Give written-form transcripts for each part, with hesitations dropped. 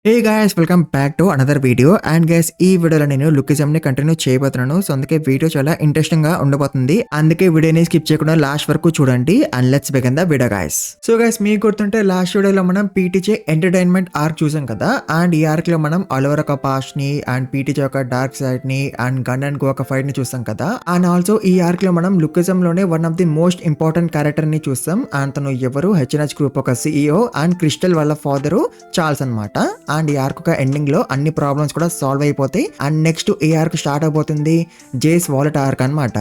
Hey guys welcome back to another video and guys ఈ వీడియోలో నేను లుకిజం ని కంటిన్యూ చేయబోతున్నాను. సో అందుకే వీడియో చాలా ఇంట్రెస్టింగ్ గా ఉండబోతుంది. అందుకే వీడియోని స్కిప్ చేయకుండా లాస్ట్ వరకు చూడండి and let's begin the video guys. So guys మీకు గుర్తుంటే లాస్ట్ వీడియోలో మనం పీటీజే ఎంటర్టైన్మెంట్ ఆర్క్ చూసాం కదా. అండ్ ఈ ఆర్క్ లో మనం ఆలివర్ ఒక పాస్ట్ ని అండ్ పీటీజే ఒక డార్క్ సైడ్ ని అండ్ గన్ అండ్ గో ఒక ఫైట్ ని చూస్తాం కదా. అండ్ ఆల్సో ఈ ఆర్క్ లో మనం లుకిజం లోనే one of the most important character ని చూస్తాం. అండ్ తను ఎవరు హెచ్ఎన్హెచ్ గ్రూప్ ఒక సిఇఓ అండ్ క్రిస్టల్ వాళ్ళ ఫాదర్ చార్ల్స్ అన్నమాట. అండ్ ఈ ఆర్క్ ఒక ఎండింగ్ లో అన్ని ప్రాబ్లమ్స్ కూడా సాల్వ్ అయిపోతాయి. అండ్ నెక్స్ట్ ఈ ఆర్క్ స్టార్ట్ అయిపోతుంది జేస్ వాలెట్ ఆర్క్ అనమాట.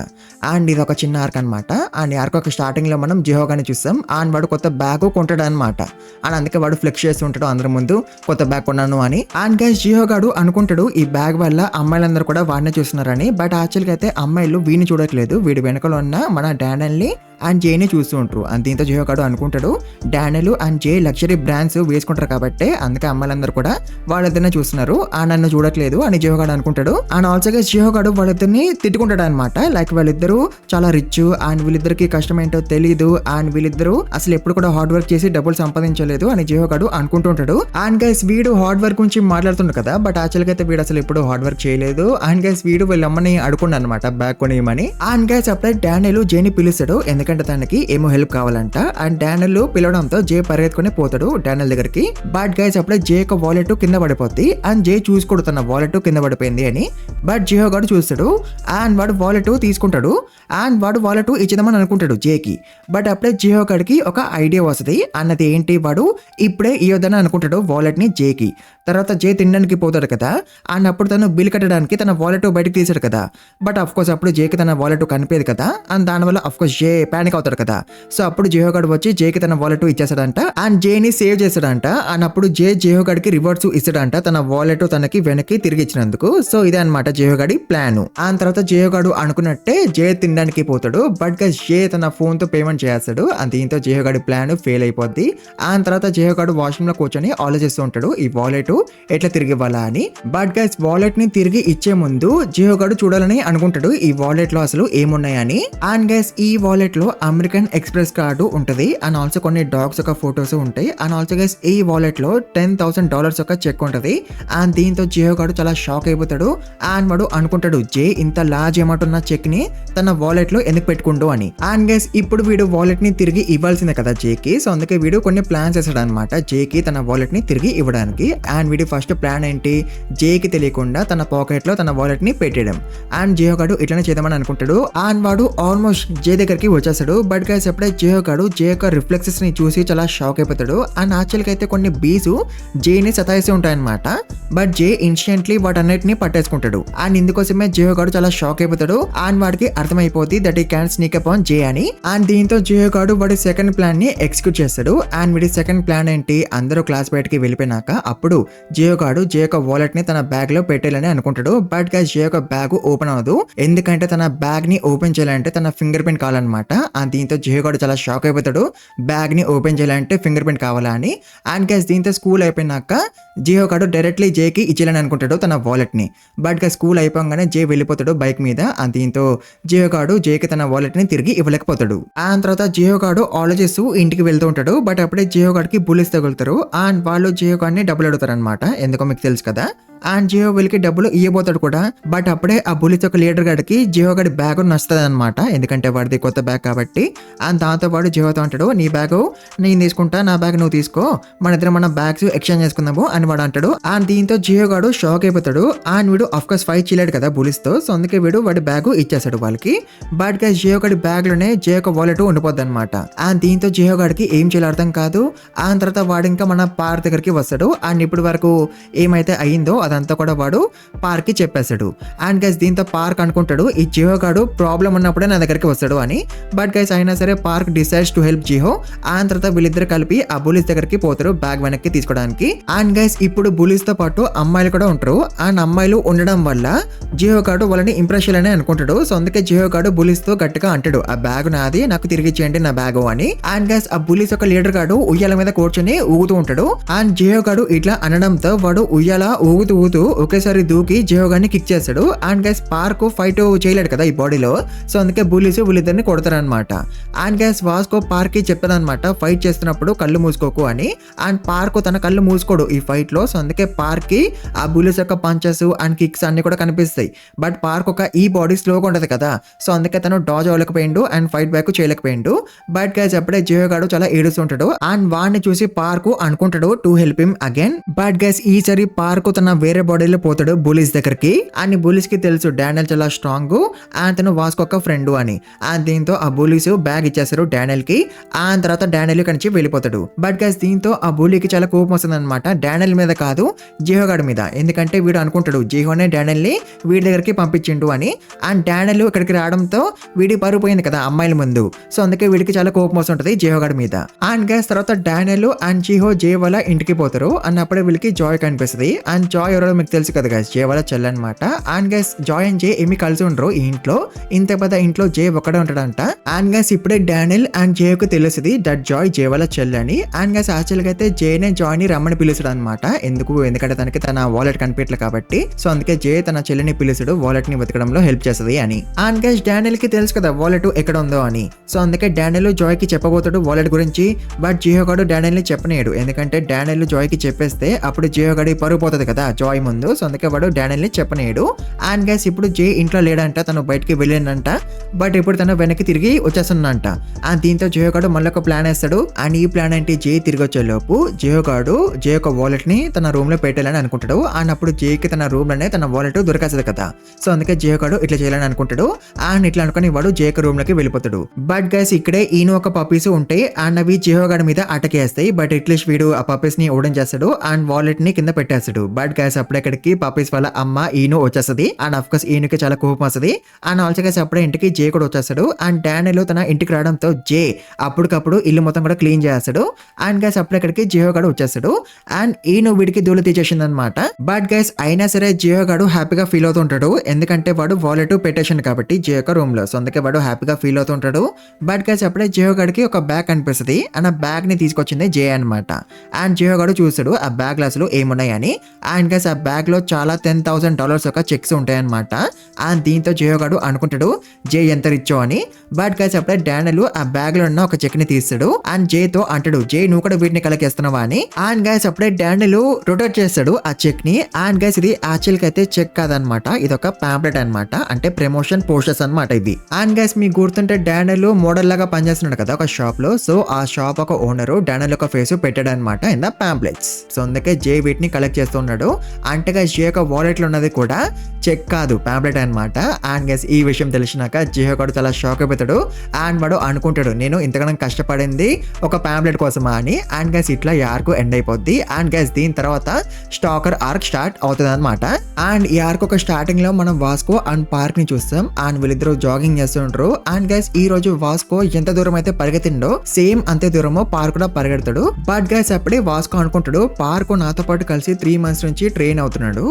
అండ్ ఇది ఒక చిన్న ఆర్క్ అనమాట. అండ్ ఈ ఆర్క్ ఒక స్టార్టింగ్ లో మనం జిహోగాని చూస్తాం. అండ్ వాడు కొత్త బ్యాగ్ కొంటాడు అనమాట. అండ్ అందుకే వాడు ఫ్లెక్స్ చేస్తూ ఉంటాడు అందరి ముందు కొత్త బ్యాగ్ కొన్నాను అని. అండ్ గైస్ జిహోగాడు అనుకుంటాడు ఈ బ్యాగ్ వల్ల అమ్మాయిలందరూ కూడా వాడినే చూస్తున్నారని. బట్ యాక్చువల్గా అయితే అమ్మాయిలు వీడిని చూడట్లేదు, వీడి వెనకలో ఉన్న మన డానియల్ ని అండ్ జేని చూస్తూ ఉంటారు. అండ్ దీంతో జిహోగాడు అనుకుంటాడు Daniel and J luxury brands వేసుకుంటారు కాబట్టి అందుకే అమ్మాయిలందరూ కూడా వాళ్ళిద్దరినే చూస్తున్నారు, ఆ నన్ను చూడట్లేదు అని జిహోగాడు అనుకుంటాడు. అండ్ ఆల్సో జిహోగాడు వాళ్ళిద్దరిని తిట్టుకుంటాడు అనమాట. లైక్ వాళ్ళిద్దరూ చాలా రిచ్ అండ్ వీళ్ళిద్దరికి కష్టం ఏంటో తెలియదు అండ్ వీళ్ళిద్దరూ అసలు ఎప్పుడు కూడా హార్డ్ వర్క్ చేసి డబ్బులు సంపాదించలేదు అని జిహోగాడు అనుకుంటుంటాడు. అండ్ గైస్ వీడు హార్డ్ వర్క్ గురించి మాట్లాడుతుండు కదా, బట్ యాక్చువల్గా అయితే వీడు అసలు ఎప్పుడు హార్డ్ వర్క్ చేయలేదు. అండ్ గైస్ వీడు వీళ్ళ అమ్మని అడుకున్నాడు అనమాట బ్యాగ్ కొనియమని. అండ్ గైస్ అప్పుడే డానియల్ జేని పిలుస్తాడు ఎందుకంటే తనకి ఏమో హెల్ప్ కావాలంట. అండ్ డానియల్ పిలవడంతో జే పరిగెత్తుకుని పోతాడు డానియల్ దగ్గరికి. బట్ గైస్ అప్పుడే జే ఒక వాలెట్ కింద పడిపోద్ది అండ్ జే చూసుకోడు తన వాలెట్ కింద పడిపోయింది అని. బట్ జిహోగాడు చూస్తాడు అండ్ వాడు వాలెట్ తీసుకుంటాడు అండ్ వాడు వాలెట్ ఇచ్చేద్దామని అనుకుంటాడు జేకి. బట్ అప్పుడే జిహోగాడికి ఒక ఐడియా వస్తుంది. అన్నది ఏంటి, వాడు ఇప్పుడే ఇవ్వద్దని అనుకుంటాడు వాలెట్ ని జేకి. తర్వాత జే తినడానికి పోతాడు కదా అండ్ అప్పుడు తను బిల్ కట్టడానికి తన వాలెట్ బయటకు తీసాడు కదా. బట్ అఫ్ కోర్స్ అప్పుడు జేకి తన వాలెట్ కనిపేది కదా అండ్ దానివల్ల అఫ్ కోర్స్ జే పానిక్ అవుతాడు కదా. సో అప్పుడు జిహోగాడు వచ్చి జేకి తన వాలెట్ ఇచ్చేస్తాడంట అండ్ జేని సేవ్ చేస్తాడంట. అండ్ అప్పుడు జే జిహోగాడికి రివార్డ్స్ ఇస్తాడంట తన వాలెట్ తనకి వెనక్కి తిరిగి ఇచ్చినందుకు. సో ఇదే అనమాట జిహోగాడి ప్లాన్. ఆ తర్వాత జిహోగాడు అనుకున్నట్టే జే తినడానికి పోతాడు. బట్ జే తన ఫోన్ తో పేమెంట్ చేస్తాడు అండ్ దీంతో జిహోగాడి ప్లాన్ ఫెయిల్ అయిపోద్ది. ఆ తర్వాత జిహోగాడు వాష్రూమ్ లో కూర్చొని ఆలోచిస్తూ ఉంటాడు ఈ వాలెట్ ఎట్లా తిరిగి ఇవ్వాలా అని. బట్ గైస్ వాలెట్ ని తిరిగి ఇచ్చే ముందు జిహోగాడు చూడాలని అనుకుంటాడు ఈ వాలెట్ లో అసలు ఏమున్నాయని. అండ్ గైస్ ఈ వాలెట్ లో అమెరికన్ ఎక్స్ప్రెస్ కార్డు ఉంటది అండ్ ఆల్సో కొన్ని డాగ్స్ యొక్క ఫొటోస్ ఉంటాయి. అండ్ ఆల్సో గైస్ ఈ వాలెట్ లో $10,000 యొక్క చెక్ ఉంటది. అండ్ దీంతో జిహోగాడు చాలా షాక్ అయిపోతాడు అండ్ వాడు అనుకుంటాడు జే ఇంత లార్జ్ అమౌంట్ ఉన్న చెక్ ని తన వాలెట్ లో ఎందుకు పెట్టుకుంటూ అని. అండ్ గైస్ ఇప్పుడు వీడు వాలెట్ ని తిరిగి ఇవ్వాల్సిందే కదా జేకి. సో అందుకే వీడు కొన్ని ప్లాన్స్ వేసాడు అనమాట జేకి తన వాలెట్ ని తిరిగి ఇవ్వడానికి. అండ్ వీడి ఫస్ట్ ప్లాన్ ఏంటి, జేకి తెలియకుండా తన పాకెట్ లో తన వాలెట్ ని పెట్టేయడం. అండ్ జిహోగాడు ఇట్లనే చేద్దామని అనుకుంటాడు అండ్ వాడు ఆల్మోస్ట్ జే దగ్గరికి వచ్చేస్తాడు. బట్ గైస్ ఎప్పుడైతే జిహోగాడు జే యొక్క రిఫ్లెక్సెస్ ని చూసి చాలా షాక్ అయిపోతాడు. అండ్ యాక్చువల్గా అయితే కొన్ని బీస్ జేని సతాయిస్తూ ఉంటాయన్నమాట. బట్ జే ఇన్స్టెంట్లీ వాటన్నిటిని పట్టేసుకుంటాడు. అండ్ ఇందుకోసమే జిహోగాడు చాలా షాక్ అయిపోతాడు అండ్ వాడికి అర్థమైపోద్ది దట్ ఈ క్యాన్ స్నీక్ అప్ ఆన్ జే అని. అండ్ దీంతో జిహోగాడు వాడి సెకండ్ ప్లాన్ ని ఎగ్జిక్యూట్ చేస్తాడు. అండ్ వీడి సెకండ్ ప్లాన్ ఏంటి, అందరూ క్లాస్ బయటకి వెళ్ళిపోయినాక అప్పుడు జిహోగాడు జే యొక్క వాలెట్ ని తన బ్యాగ్ లో పెట్టాలని అనుకుంటాడు. బట్ గైస్ జే యొక్క బ్యాగ్ ఓపెన్ అవ్వదు ఎందుకంటే తన బ్యాగ్ ని ఓపెన్ చేయాలంటే తన ఫింగర్ ప్రింట్ కావాలన్నమాట. అండ్ దీంతో జిహోగాడు చాలా షాక్ అయిపోతాడు బ్యాగ్ ని ఓపెన్ చేయాలంటే ఫింగర్ ప్రింట్ కావాలా అని. అండ్ గైస్ దీంతో స్కూల్ అయిపోయినాక జిహోగాడు డైరెక్ట్లీ జేకి ఇచ్చేయాలని అనుకుంటాడు తన వాలెట్ ని. బట్ గా స్కూల్ అయిపోగానే జే వెళ్ళిపోతాడు బైక్ మీద. అండ్ దీంతో జిహోగాడు జేకి తన వాలెట్ ని తిరిగి ఇవ్వలేకపోతాడు. ఆ తర్వాత జిహోగాడు ఆలోచిస్తూ ఇంటికి వెళ్తూ ఉంటాడు. బట్ అప్పుడే జిహోగాడికి బుల్లెట్స్ తగులుతారు అండ్ వాళ్ళు జిహోగాడిని డబ్బులు అడుగుతారు అనమాట. ఎందుకో మీకు తెలుసు కదా. అండ్ జిహో వీళ్ళకి డబ్బులు ఇవ్వబోతాడు కూడా. బట్ అప్పుడే ఆ బుల్లిస్ యొక్క లీడర్ గాడికి జిహో గడి బ్యాగ్ నచ్చుతుంది అనమాట ఎందుకంటే వాడిది కొత్త బ్యాగ్ కాబట్టి. అండ్ దాంతో వాడు జిహోతో అంటాడు నీ బ్యాగ్ నేను తీసుకుంటా, నా బ్యాగ్ నువ్వు తీసుకో, మన ఇద్దరు మన బ్యాగ్స్ ఎక్స్చేంజ్ చేసుకుందాము అని వాడు అంటాడు. అండ్ దీంతో జిహో గాడు షాక్ అయిపోతాడు అండ్ వీడు అఫ్ కోర్స్ ఫైట్ చేయలేడు కదా బులిస్ తో. సో అందుకే వీడు వాడి బ్యాగ్ ఇచ్చేస్తాడు వాళ్ళకి. బట్ గా జిహో గడి బ్యాగ్ లోనే జే యొక్క వాలెట్ ఉండిపోద్ది అనమాట. అండ్ దీంతో జిహో గాడికి ఏం చేయాలో అర్థం కాదు. ఆ తర్వాత వాడు ఇంకా మన పార్క్ దగ్గరికి వస్తాడు. అండ్ ఇప్పటి వరకు ఏమైతే అయిందో అదంతా కూడా వాడు పార్క్ కి చెప్పేస్తాడు. అండ్ గైస్ దీంతో పార్క్ అనుకుంటాడు ఈ జిహోగాడు ప్రాబ్లం ఉన్నప్పుడే నా దగ్గరికి వస్తాడు అని. బట్ గైస్ అయినా సరే Park decides to help Jiho. And తర్వాత వీళ్ళిద్దరు కలిపి ఆ బులిస్ దగ్గరికి పోతారు బ్యాగ్ వెనక్కి తీసుకోవడానికి. అండ్ గైస్ ఇప్పుడు బులిస్ తో పాటు అమ్మాయిలు కూడా ఉంటారు. అండ్ అమ్మాయిలు ఉండడం వల్ల జిహో గాడు వాళ్ళని ఇంప్రెస్ చేయాలని అనుకుంటాడు. సో అందుకే జిహో గాడు బులీస్ తో గట్టిగా అంటాడు, ఆ బ్యాగ్ నాది, నాకు తిరిగి ఇచ్చేయండి నా బ్యాగ్ అని. అండ్ గైస్ ఆ బులీస్ ఒక లీడర్ గాడు ఉయ్యాల మీద కూర్చొని ఊగుతూ ఉంటాడు. అండ్ జిహో గాడు ఇట్లా అనడంతో వాడు ఉయ్యాల ఊగుతూ ఒకేసారి దూకి జిహో గాడిని కిక్ చేస్తాడు. అండ్ గైస్ పార్క్ ఫైట్ చేయలేడు కదా ఈ బాడీలో, సో అందుకే బులీస్ వీళ్ళిద్దరిని కొడతారనమాట. అండ్ గైస్ వాస్కో పార్క్ కి చెప్తాడనమాట, ఫైట్ చేస్తున్నప్పుడు కళ్ళు మూసుకోకు అని. అండ్ పార్క్ తన కళ్ళు మూసుకోడు ఈ ఫైట్ లో, సో అందుకే పార్క్ కి ఆ బులీస్ యొక్క పంచెస్ అండ్ కిక్స్ అన్ని కూడా కనిపిస్తాయి. బట్ పార్క్ ఒక ఈ బాడీ స్లోగా ఉంటది కదా, సో అందుకే తను డాజ్ అవ్వలేకపోయిండు అండ్ ఫైట్ బ్యాక్ చేయలేకపోయిండు. బట్ గైస్ అప్పుడే జిహో గాడు చాలా ఏడుస్తుంటాడు. అండ్ వాడిని చూసి పార్క్ అనుకుంటాడు to help him again. But guys ఈసారి పార్క్ తన వేరే బాడీలో పోతాడు బులీస్ దగ్గరికి. అండ్ బులీస్ కి తెలుసు డానియల్ చాలా స్ట్రాంగ్ అండ్ తను వాస్కో ఒక ఫ్రెండ్ అని. అండ్ దీంతో ఆ బులీస్ బ్యాగ్ ఇచ్చేస్తారు డానియల్ కి. అండ్ తర్వాత డానియల్ కనిచి వెళ్ళిపోతాడు. బట్ గైస్ దీంతో ఆ బులీకి చాలా కోపం వస్తుంది అనమాట, డానియల్ మీద కాదు జిహో గాడి మీద. ఎందుకంటే వీడు అనుకుంటాడు జిహోనే డానియల్ ని వీడి దగ్గరికి పంపించిండు అని. అండ్ డానియల్ ఇక్కడికి రావడంతో వీడి పరుగు పోయింది కదా అమ్మాయిల ముందు, సో అందుకే వీడికి చాలా కోపం వస్తుంటది జిహో గాడి మీద. అండ్ గైస్ తర్వాత డానియల్ అండ్ జిహో జే వాళ్ళ ఇంటికి పోతారు. అండ్ అప్పుడే వీళ్ళకి జాయ్ కనిపిస్తుంది. అండ్ జాయ్ ఎవరో మీకు తెలుసు కదా గైస్, జే వాళ్ళ చెల్లి అనమాట. And guys Joy and J ఏమి కలిసి ఉండరు ఈ ఇంట్లో, ఇంత పెద్ద ఇంట్లో జే ఒక్కడే ఉంటాడంట. అండ్ గైస్ ఇప్పుడే డానియల్ అండ్ జే కు తెలుస్తుంది దట్ జాయ్ జే వాళ్ళ చెల్లి అని. అండ్ గైస్ యాక్చువల్ గా అయితే జేనే జాయ్ ని రమ్మని పిలుస్తాడు అనమాట. ఎందుకంటే తనకి తన వాలెట్ కనిపించలేదు కాబట్టి, సో అందుకే జే తన చెల్లిని పిలుస్తాడు వాలెట్ ని వెతకడంలో హెల్ప్ చేస్తుంది అని. అండ్ గైస్ డానియల్ కి తెలుసు కదా వాలెట్ ఎక్కడ ఉందో అని, సో అందుకే డానియల్ జాయ్ కి చెప్పబోతాడు వాలెట్ గురించి. బట్ జిహో గాడు డానియల్ ని చెప్పనేడు, ఎందుకంటే డానియల్ జాయ్ కి చెప్పేస్తే అప్పుడు జిహో గాడి పరుగు పోతుంది కదా జాయ్ ముందు, సో అందుకే వాడు డానియల్ ని చెప్పనేడు. అండ్ గైస్ ఇప్పుడు జే ఇంట్లో లేడంట, తను బయటికి వెళ్ళిందంట. బట్ ఇప్పుడు తను వెనక్కి తిరిగి వచ్చేస్తుందంట. అండ్ దీంతో జిహో గాడు మళ్ళీ ఒక ప్లాన్ వేస్తాడు. అండ్ ఈ ప్లాన్ ఏంటి, జే తిరిగి వచ్చే లోపు జిహో గాడు జే యొక్క వాలెట్ ని తన రూమ్ లో పెట్టాలని అనుకుంటాడు. అండ్ అప్పుడు జేకి తన రూమ్ లోనే తన వాలెట్ దొరకేస్తుంది కదా, సో అందుకే జిహో గాడు ఇట్లా చేయాలని అనుకుంటాడు. అండ్ ఇట్లా అనుకుని వాడు జే రూమ్ లోకి వెళ్ళిపోతాడు. బట్ గైస్ ఇక్కడే ఈయన ఒక పప్పీస్ ఉంటాయి అండ్ అవి జిహో గాడి మీద అటాక్ చేస్తాయి. బట్ అట్లీస్ట్ వీడు ఆ పప్పీస్ ని ఓడన్ చేస్తాడు అండ్ వాలెట్ ని కింద పెట్టేస్తాడు. బట్ గైస్ అప్పుడెక్కడికి పప్పీస్ వాళ్ళ అమ్మ ఈయన వచ్చేస్తుంది. అండ్ అఫ్ కోర్స్ ఈయనకి చాలా కోపం వస్తుంది. అండ్ ఆల్సో గైస్ అప్పుడే ఇంటికి జే కూడా వచ్చేస్తాడు. అండ్ డానియల్ తన ఇంటికి రావడంతో జే అప్పటికప్పుడు ఇల్లు మొత్తం కూడా క్లీన్ చేస్తాడు. అండ్ గైస్ అప్పుడెక్కడికి జిహో గాడు వచ్చేస్తాడు. అండ్ ఈయన వీడికి దూలు తీసేసింది అనమాట. బట్ గైస్ అయినా సరే జిహో గాడు హ్యాపీగా ఫీల్ అవుతుంటాడు, ఎందుకంటే వాడు వాలెట్ పెట్టేసిండు కాబట్టి జే యొక్క రూమ్ లో, సో అందుకే వాడు హ్యాపీగా ఫీల్ అవుతుంటాడు. బట్ గైస్ అప్పుడే జిహో గాడికి ఒక బ్యాగ్ కనిపిస్తుంది. అండ్ ఆ బ్యాగ్ ని తీసుకొచ్చింది జే అనమాట. అండ్ జిహో గాడు చూస్తాడు ఆ బ్యాగ్ అసలు ఏమున్నాయని. అండ్ గైస్ ఆ బ్యాగ్ లో చాలా $10,000 ఒక చెక్స్ ఉంటాయన్నమాట. అండ్ దీంతో జిహో గాడు అనుకుంటాడు జే ఎంత రిచ్చో అని. బట్ గైస్ అప్పుడే డానియల్ ఆ బ్యాగ్ లో ఉన్న ఒక చెక్ ని తీస్తాడు. అండ్ జే తో అంటాడు జే నువ్వు కూడా వీటిని కలెక్ట్ చేస్తున్నావా అని. అండ్ గైస్ అప్పుడే డానియల్ రొటేట్ చేస్తాడు ఆ చెక్ ని. అండ్ గైస్ ఇది యాక్చువల్ గా అయితే చెక్ కాదనమాట, ఇది ఒక పాంప్లెట్ అనమాట, అంటే ప్రమోషన్ పోస్టర్స్ అనమాట ఇది. అండ్ గైస్ మీకు గుర్తుంటే డానియల్ మోడల్ లాగా పనిచేస్తున్నాడు కదా ఒక షాప్ లో, సో ఆ షాప్ ఒక ఓనర్ డానియల్ ఒక ఫేస్ పెట్టాడు అనమాట ఇన్ ద పాంప్లెట్స్. సో అందుకే జే వీటిని కలెక్ట్ చేస్తున్నాడు. అంటే గైస్ జే యొక్క వాలెట్ లో ఉన్నది కూడా చెక్ కాదు పాంప్లెట్ అనమాట. అండ్ గైస్ ఈ విషయం తెలిసినాక జిహో గాడు చాలా షాక్ అయిపోతాడు. అండ్ వాడు అనుకుంటాడు నేను ఇంతగానో కష్టపడింది ఒక పాంప్లెట్ కోసమా అని. అండ్ గైస్ ఇట్లా ఈ ఆర్క్ ఎండ్ అయిపోద్ది. అండ్ గైస్ దీని తర్వాత స్టాకర్ ఆర్క్ స్టార్ట్ అవుతుంది అనమాట. అండ్ ఈ ఆర్క్ ఒక స్టార్టింగ్ లో మనం వాస్కో అండ్ పార్క్ ని చూస్తాం. అండ్ వీళ్ళిద్దరు జాగింగ్ చేస్తుంటారు. అండ్ గైస్ ఈ రోజు వాస్కో ఎంత దూరం అయితే పరిగెత్తిండో సేమ్ అంతే దూరము పార్క్ కూడా పరిగెడతాడు. బట్ గైస్ అప్పుడే వాస్కో అనుకుంటాడు పార్క్ నాతో పాటు కలిసి 3 months నుంచి ట్రైన్ అవుతున్నాడు.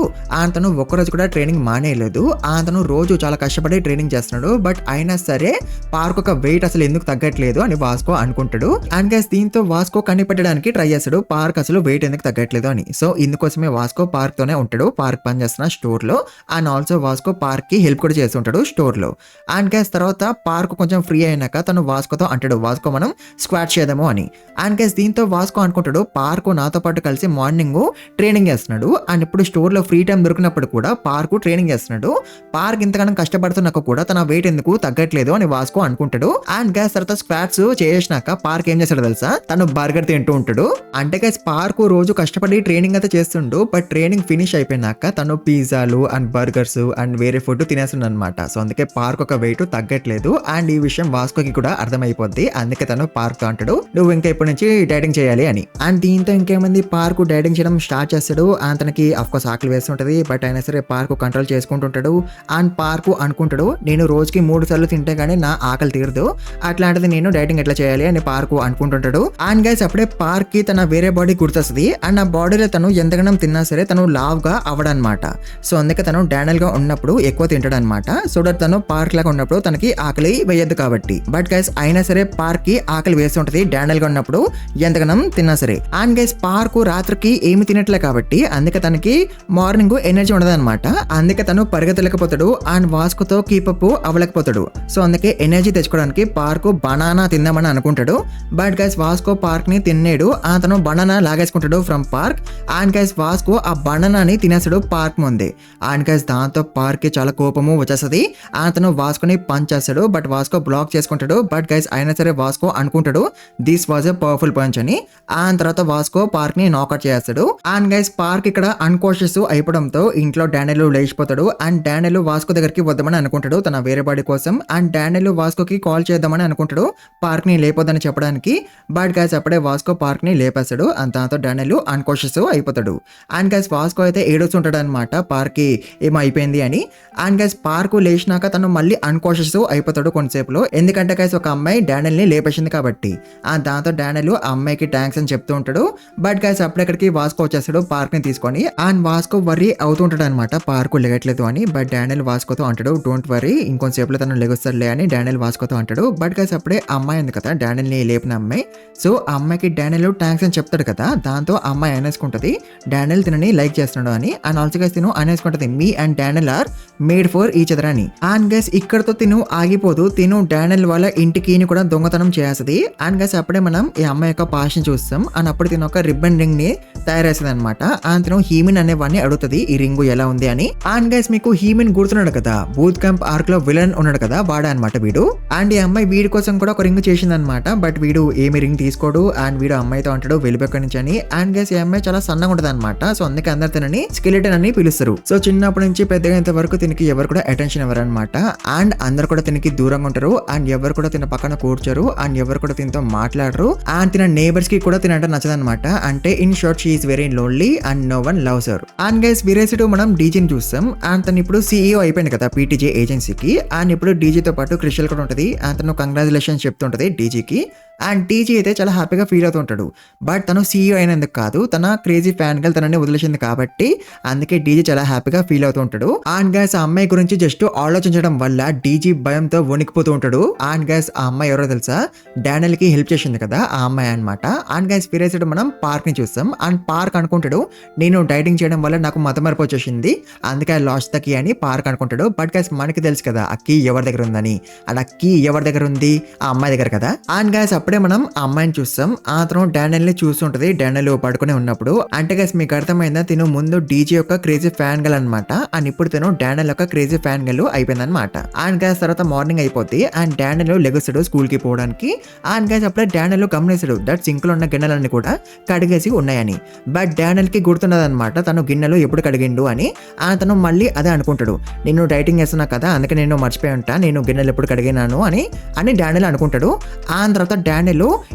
తను ఒక్కరోజు కూడా ట్రైనింగ్ మానేయలేదు. తను రోజు చాలా కష్టపడి ట్రైనింగ్ చేస్తున్నాడు. బట్ అయినా సరే పార్క్ ఒక వెయిట్ అసలు ఎందుకు తగ్గట్లేదు అని వాస్కో అనుకుంటాడు. అండ్ గైస్ దీంతో వాస్కో కనిపెట్టడానికి ట్రై చేస్తాడు పార్క్ అసలు వెయిట్ ఎందుకు తగ్గట్లేదు అని. సో ఇందుకోసమే వాస్కో పార్క్ తోనే ఉంటాడు, పార్క్ పని చేస్తున్న స్టోర్ లో. అండ్ ఆల్సో వాస్కో పార్క్ కి హెల్ప్ కూడా చేస్తుంటాడు స్టోర్ లో. అండ్ గైస్ తర్వాత పార్క్ కొంచెం ఫ్రీ అయినాక తను వాస్కోతో అంటాడు వాస్కో మనం స్క్వాట్ చేద్దాము అని. అండ్ గైస్ దీంతో వాస్కో అనుకుంటాడు పార్క్ నాతో పాటు కలిసి మార్నింగ్ ట్రైనింగ్ చేస్తున్నాడు. అండ్ ఇప్పుడు స్టోర్ లో ఫ్రీ టైం దొరికినప్పుడు కూడా పార్క్ ట్రైనింగ్ చేస్తున్నాడు. పార్క్ ఇంతగానం కష్టపడుతున్నాక కూడా తన వెయిట్ ఎందుకు తగ్గట్లేదు అని వాస్కో అనుకుంటాడు. అండ్ గైస్ తర్వాత స్క్వాట్స్ చేసినాక పార్క్ ఏం చేస్తాడు తెలుసా, తను బర్గర్ తింటూ ఉంటాడు. అంటే గైస్ పార్క్ రోజు కష్టపడి ట్రైనింగ్ అయితే చేస్తుండు. బట్ ట్రైనింగ్ ఫినిష్ అయిపోయినాక తను పిజ్జాలు అండ్ బర్గర్స్ అండ్ వేరే ఫుడ్ తినేస్తుండ అనమాట. సో అందుకే పార్క్ ఒక వెయిట్ తగ్గట్లేదు. అండ్ ఈ విషయం వాస్కోకి కూడా అర్థమైపోద్ది. అందుకే తను పార్క్ తో అంటాడు నువ్వు ఇంకా ఇప్పటి నుంచి డైటింగ్ చేయాలి అని. అండ్ దీంతో ఇంకేమంది పార్క్ డైటింగ్ చేయడం స్టార్ట్ చేస్తాడు. అండ్ తనకి అఫ్కోర్స్ ఆకలి వేస్తుంటది. బట్ అయినా సరే పార్క్ కంట్రోల్ చేసుకుంటుంటాడు. అండ్ పార్క్ అనుకుంటాడు నేను రోజుకి 3 సార్లు తింటే గానీ నా ఆకలి తీరదు, అట్లాంటిది నేను డైటింగ్ ఎట్లా చేయాలి అని పార్క్ అనుకుంటుంటాడు. అండ్ గైస్ అప్పుడే పార్క్ కి తన వేరే బాడీ గుర్తొస్తుంది. అండ్ ఆ బాడీలో తను ఎంతగానం తిన్నా సరే తను లావ్ గా అవడనమాట. సో అందుకే తను డానియల్ గా ఉన్నప్పుడు ఎక్కువ తింటాడు అనమాట. సో దట్ తను పార్క్ లాగా ఉన్నప్పుడు తనకి ఆకలి వేయద్దు కాబట్టి. బట్ గైస్ అయినా సరే పార్క్ కి ఆకలి వేస్తుంటది డానియల్ గా ఉన్నప్పుడు ఎంతగానం తిన్నా సరే. అండ్ గైస్ పార్క్ రాత్రికి ఏమి తినట్లే కాబట్టి అందుకే తనకి మార్నింగ్ ఎనర్జీ ఉండదు అనమాట. అందుకే తను పరిగెత్తలేకపోతాడు అండ్ వాస్కోతో కీపప్ అవ్వలేకపోతాడు. సో అందుకే ఎనర్జీ తెచ్చుకోవడానికి పార్క్ బనానా తిందామని అనుకుంటాడు. బట్ గైస్ వాస్కో పార్క్ ని తిన్నాడు. అతను బనానా లాగేసుకుంటాడు from Park. And guys Vasco ఆ బనానాని తినేస్తాడు పార్క్ ముందే. అండ్ గైస్ దాంతో పార్క్ కి చాలా కోపము వచ్చేస్తుంది. అతను వాస్కోని పంచ్ చేస్తాడు. బట్ వాస్కో బ్లాక్ చేసుకుంటాడు. బట్ గైస్ అయినా సరే వాస్కో అనుకుంటాడు this was a powerful punch అని. ఆ తర్వాత వాస్కో పార్క్ ని నాకౌట్ చేస్తాడు. అండ్ గైస్ పార్క్ ఇక్కడ అన్కాన్షియస్ అయిపోవడంతో ఇంట్లో డానియల్ లేచిపోతాడు. అండ్ డానియల్ వాస్కో దగ్గరికి వద్దామని అనుకుంటాడు తన వేరే బాడీ కోసం. అండ్ డానియల్ వాస్కోకి కాల్ చేద్దామని అనుకుంటాడు పార్క్ ని లేపొద్దని చెప్పడానికి. బట్ గైస్ అప్పుడే వాస్కో పార్క్ ని లేపేస్తాడు. అండ్ దాంతో డానియల్ అన్కాన్షియస్ అయిపోతాడు. అండ్ గైస్ వాస్కో అయితే ఏడుస్తుంటాడు అనమాట పార్క్ కి ఏమైపోయింది అని. అండ్ గైస్ పార్క్ లేచినాక తను మళ్ళీ అన్కాన్షియస్ అయిపోతాడు కొంతసేపులో. ఎందుకంటే గైస్ ఒక అమ్మాయి డానియల్ ని లేపేసింది కాబట్టి. దాంతో డానియల్ ఆ అమ్మాయికి థ్యాంక్స్ అని చెప్తూ ఉంటాడు. బట్ గైస్ అప్పుడెక్కడికి వాస్కో వచ్చేస్తాడు పార్క్ ని తీసుకొని. అండ్ వాస్కో వర్రీ అవుతుంటాడు అనమాట పార్క్ లెగట్లేదు అని. బట్ డానియల్ వాస్కోతో అంటాడు డోంట్ వరీ ఇంకొంతసేపులో తను లెగొస్తాడులే అని డానియల్ వాస్కోతో అంటాడు. బట్ గైస్ అప్పుడే అమ్మాయి ఉంది కదా డానియల్ ని లేపిన అమ్మాయి. సో ఆ అమ్మాయికి డానియల్ థ్యాంక్స్ అని చెప్తాడు కదా. దాంతో ఆ అమ్మాయి అనేసుకుంటది డానియల్ తినని లైక్ చేస్తున్నాడు అని. అండ్ ఆల్సో గైస్ తిను అనేసుకుంటది me and Daniel are made for each other అని. అండ్ గైస్ ఇక్కడతో తిను ఆగిపోదు. తిను డానియల్ వాళ్ళ ఇంటికి కూడా దొంగతనం చేస్తుంది. అండ్ గైస్ అప్పుడే మనం ఈ అమ్మాయి యొక్క పాషన్ చూస్తాం. అండ్ అప్పుడు తిను ఒక రిబ్బన్ రింగ్ ని తయారు చేస్తుంది అనమాట. అండ్ తిను హీమిన్ అనే వాడిని అడుగుతుంది ఈ రింగు ఎలా ఉంది అని. అండ్ గైస్ మీకు హీమిన్ గుర్తున్నాడు కదా బూత్ క్యాంప్ ఆర్క్ లో విలన్ ఉన్నాడు కదా వాడా అనమాట వీడు. అండ్ ఈ అమ్మాయి వీడి కోసం కూడా ఒక రింగ్ చేసింది అనమాట. బట్ వీడు ఏమి రింగ్ తీసుకోడు. అండ్ వీడు అమ్మాయితో అంటాడు వెళ్ళిపోక్కడి నుంచి అని. అండ్ గైస్ ఈ అమ్మాయి చాలా సన్నగా ఉంటది అనమాట. సో అందుకే అందరు తినని స్కెలిటన్ అని పిలుస్తారు. సో చిన్నప్పటి నుంచి పెద్దగా ఇంత వరకు తినకి ఎవరు కూడా అటెన్షన్ ఎవరు అనమాట. అండ్ అందరు కూడా తినకి దూరంగా ఉంటారు. అండ్ ఎవరు కూడా తిన పక్కన కూర్చోరు. అండ్ ఎవరు కూడా తినతో మాట్లాడరు. అండ్ తిన నేబర్స్ కి కూడా తినంటే నచ్చదనమాట. అంటే in short she is very lonely and no one loves her. And guys వీరేసిడు మనం డీజీని చూస్తాం. అండ్ తను ఇప్పుడు CEO అయిపోయింది కదా పీటీజే ఏజెన్సీకి. అండ్ ఇప్పుడు డీజీతో పాటు క్రిస్టల్ కూడా ఉంటుంది. అండ్ తను కంగ్రాచులేషన్స్ చెప్తుంటది డీజీకి. అండ్ డీజీ అయితే చాలా హ్యాపీగా ఫీల్ అవుతుంటాడు. బట్ తను CEO అయినందుకు కాదు తన క్రేజీ ఫ్యాన్ గర్ల్ తనని వదిలేసింది కాబట్టి అందుకే డీజీ చాలా హ్యాపీగా ఫీల్ అవుతూ ఉంటాడు. అండ్ గైస్ ఆ అమ్మాయి గురించి జస్ట్ ఆలోచించడం వల్ల డీజీ భయంతో వణికిపోతూ ఉంటాడు. అండ్ గైస్ ఆ అమ్మాయి ఎవరో తెలుసా డానియల్ కి హెల్ప్ చేసింది కదా ఆ అమ్మాయి అనమాట. అండ్ గైస్ ఫిరేసెడ్ మనం పార్క్ ని చూస్తాం. అండ్ పార్క్ అనుకుంటాడు నేను డైటింగ్ చేయడం వల్ల నాకు మతమరపు వచ్చేసింది అందుకే లాస్ట్ ద కీ అని పార్క్ అనుకుంటాడు. బట్ గైస్ మనకి తెలుసు కదా ఆ కీ ఎవరి దగ్గర ఉందని. అలా కీ ఎవరి దగ్గర ఉంది ఆ అమ్మాయి దగ్గర కదా. అండ్ గైస్ అప్పుడే మనం ఆ అమ్మాయిని చూస్తాం. అతను డానియల్ ని చూస్తుంటది డానియల్ పడుకునే ఉన్నప్పుడు. అంటే గైస్ మీకు అర్థమైందా తిను ముందు డీజీ యొక్క క్రేజీ ఫ్యాన్ గర్ల్ అనమాట. అండ్ ఇప్పుడు తిను డానియల్ యొక్క క్రేజీ ఫ్యాన్ గర్ల్ అయిపోయింది అనమాట. అండ్ గైస్ తర్వాత మార్నింగ్ అయిపోద్ది. అండ్ డానియల్ లెగుస్తాడు స్కూల్ కి పోవడానికి. అండ్ గైస్ అప్పుడే డానియల్ గమనిస్తాడు దట్ సింక్ లో ఉన్న గిన్నెలన్నీ కూడా కడిగేసి ఉన్నాయని. బట్ డానియల్ కి గుర్తున్నది అనమాట తను గిన్నెలు ఎప్పుడు కడిగిండు అని. అతను మళ్ళీ అదే అనుకుంటాడు నేను డైటింగ్ చేస్తున్నా కదా అందుకే నేను మర్చిపోయి ఉంటా నేను గిన్నెలు ఎప్పుడు కడిగినాను అని డానియల్ అనుకుంటాడు. ఆ తర్వాత డానియల్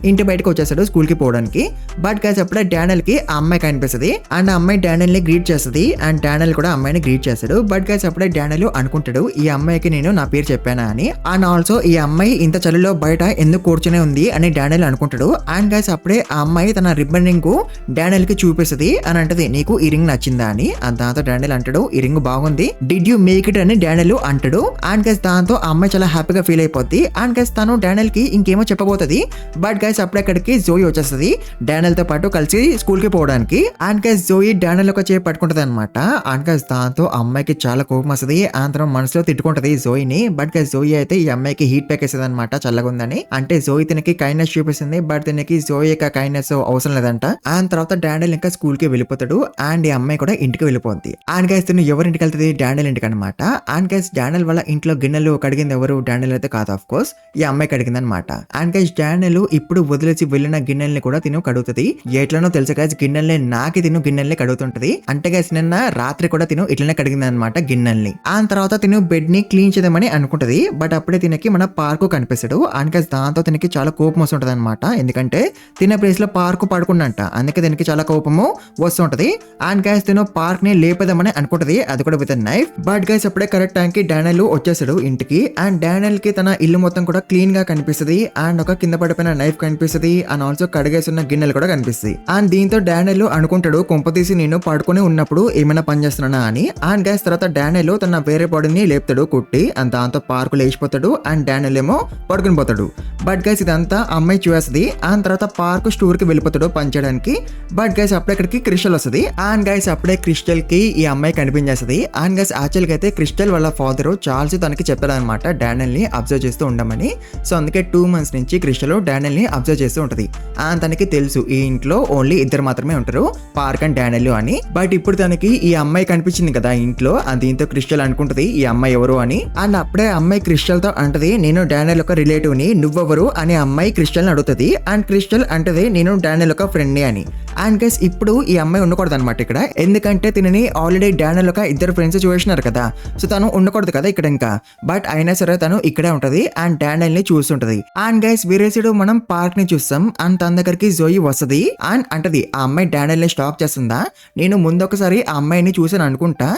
ఇంటి బయటకు వచ్చేస్తాడు స్కూల్ కి పోవడానికి. బట్ గైస్ అప్పుడే డానియల్ కి ఆ అమ్మాయి కనిపిస్తుంది. అండ్ ఆ అమ్మాయి డానియల్ ని గ్రీట్ చేస్తుంది. అండ్ డానియల్ కూడా అమ్మాయిని గ్రీట్ చేస్తాడు. బట్ గైస్ అప్పుడే డానియల్ అనుకుంటాడు ఈ అమ్మాయికి నేను నా పేరు చెప్పానా అని. అండ్ ఆల్సో ఈ అమ్మాయి ఇంత చలిలో బయట ఎందుకు కూర్చునే ఉంది అని డానియల్ అనుకుంటాడు. అండ్ గైస్ అప్పుడే ఆ అమ్మాయి తన రిబ్బన్ రింగ్ డానియల్ కి చూపిస్తుంది. అని అంటది నీకు ఈ రింగ్ నచ్చిందా అని. దాంతో డానియల్ అంటాడు ఈ రింగ్ బాగుంది డిడ్ యూ మేక్ ఇట్ అని డానియల్ అంటాడు. అండ్ గైస్ దాంతో ఆ అమ్మాయి చాలా హ్యాపీగా ఫీల్ అయిపోద్ది. అండ్ గైస్ తను డానియల్ కి ఇంకేమో చెప్పబోతుంది. బట్ గైస్ అప్పుడెక్కడికి జోయి వచ్చేస్తుంది డానియల్ తో పాటు కలిసి స్కూల్ కి పోవడానికి. అండ్ గైస్ జోయి డానియల్ ఒక చేయి పట్టుకుంటది అనమాట. అండ్ గైస్ దాంతో అమ్మాయికి చాలా కోపం వస్తుంది. అనంతరం మనసులో తిట్టుకుంటది జోయిని. బట్ గైస్ జోయి అయితే ఈ అమ్మాయికి హీట్ ప్యాక్ వేస్తుంది అనమాట చల్లగా ఉందని. అంటే జోయి తినకి కైండ్నెస్ చూపిస్తుంది. బట్ తినకి జోయి యొక్క కైండ్నెస్ అవసరం లేదంట. అండ్ తర్వాత డానియల్ ఇంకా స్కూల్ కి వెళ్ళిపోతాడు. అండ్ ఈ అమ్మాయి కూడా ఇంటికి వెళ్ళిపోద్ది. అండ్ గైస్ తిను ఎవరి ఇంటికి వెళ్తుంది డానియల్ ఇంటికి అనమాట. అండ్ గైస్ డానియల్ వాళ్ళ ఇంట్లో గిన్నెలు కడిగింది ఎవరు డానియల్ అయితే కాదు ఆఫ్ కోర్స్ ఈ అమ్మాయి కడిగింది అనమాట. అండ్ గైస్ డానియల్ ఇప్పుడు వదిలేసి వెళ్ళిన గిన్నెల్ని కూడా తిను కడుగుతుంది. ఎట్లనో తెలుసు గైస్ గిన్నెల్ని నాకి తిను గిన్నెల్ని కడుగుతుంటది. అంటే గైస్ నిన్న రాత్రి కూడా తిను ఇట్లనే కడిగింది అనమాట గిన్నెల్ని. ఆ తర్వాత తిను బెడ్ ని క్లీన్ చేద్దామని అనుకుంటది. బట్ అప్పుడే తినకి మన పార్కు కనిపిస్తాడు. అండ్ గైస్ దాంతో తినకి చాలా కోపం వస్తుంటది అనమాట. ఎందుకంటే తిన ప్లేస్ లో పార్కు పడుకున్నంట అందుకే తినకి చాలా కోపము వస్తుంటది. అండ్ గైస్ తిను పార్క్ ని లేపేదామని అనుకుంటది అది కూడా విత్ నైఫ్. బట్ గైస్ అప్పుడే కరెక్ట్ టైం కి డానియల్ వచ్చేసాడు ఇంటికి. అండ్ డానియల్ కి తన ఇల్లు మొత్తం కూడా క్లీన్ గా కనిపిస్తుంది. అండ్ ఒక కింద పడిపోయిన నైఫ్ కనిపిస్తుంది. అండ్ ఆల్సో కడిగేసున్న గిన్నెలు కూడా కనిపిస్తాయి. అండ్ దీంతో డానియల్ అనుకుంటాడు కొంపతీసి నేను పడుకుని ఉన్నప్పుడు ఏమైనా పని చేస్తున్నానా అని. అండ్ గైస్ తర్వాత డానియల్ తన వేరే బాడీని లేపుతాడు కుట్టి అండ్ దాంతో పార్కు లేచిపోతాడు అండ్ డానియల్ ఏమో పడుకుని పోతాడు. బట్ గైస్ ఇదంతా అమ్మాయి చూస్తుంది. అండ్ తర్వాత పార్క్ స్టోర్ కి వెళ్ళిపోతాడు పనిచేయడానికి. బట్ గైస్ అప్పుడే ఇక్కడికి క్రిస్టల్ వస్తుంది. అండ్ గైస్ అప్పుడే క్రిస్టల్ కి ఈ అమ్మాయి కనిపించేస్తుంది. అండ్ గైస్ యాక్చువల్ గా అయితే క్రిస్టల్ వాళ్ళ ఫాదర్ చార్ల్స్ తనకి చెప్పాడు అనమాట డానియల్ ని అబ్జర్వ్ చేస్తూ ఉండమని. సో అందుకే 2 months నుంచి క్రిస్టల్ డానియల్ ని అబ్జర్వ్ చేస్తూ ఉంటది. అండ్ తనకి తెలుసు ఈ ఇంట్లో ఓన్లీ ఇద్దరు మాత్రమే ఉంటారు, పార్క్ అండ్ డానియల్ అని. బట్ ఇప్పుడు తనకి ఈ అమ్మాయి కనిపించింది కదా ఇంట్లో, దీంతో క్రిస్టల్ అనుకుంటది ఈ అమ్మాయి ఎవరు అని. అండ్ అప్పుడే అమ్మాయి క్రిస్టల్ తో అంటది నేను డానియల్ ఒక రిలేటివ్ ని, నువ్వెవరు అని అమ్మాయి క్రిస్టల్ ని అడుగుతుంది. అండ్ క్రిస్టల్ అంటది నేను డానియల్ ఒక ఫ్రెండ్ ని అని. అండ్ గైస్ ఇప్పుడు ఈ అమ్మాయి ఉండకూడదు అనమాట ఇక్కడ, ఎందుకంటే తినని ఆల్రెడీ డానియల్ ఒక ఇద్దరు ఫ్రెండ్స్ చూసినారు కదా, సో తను ఉండకూడదు కదా ఇక్కడ ఇంకా. బట్ అయినా సరే తను ఇక్కడే ఉంటది అండ్ డానియల్ ని చూస్తుంటది. అండ్ గైస్ వేరే సైడ్ మనం పార్క్ ని చూస్తాం. అండ్ తన దగ్గరికి జోయి వస్తుంది అండ్ అంటది ఆ అమ్మాయి డానియల్ ని స్టాప్ చేస్తుందా, నేను ముందొకసారి ఆ అమ్మాయిని చూసాను అనుకుంటా,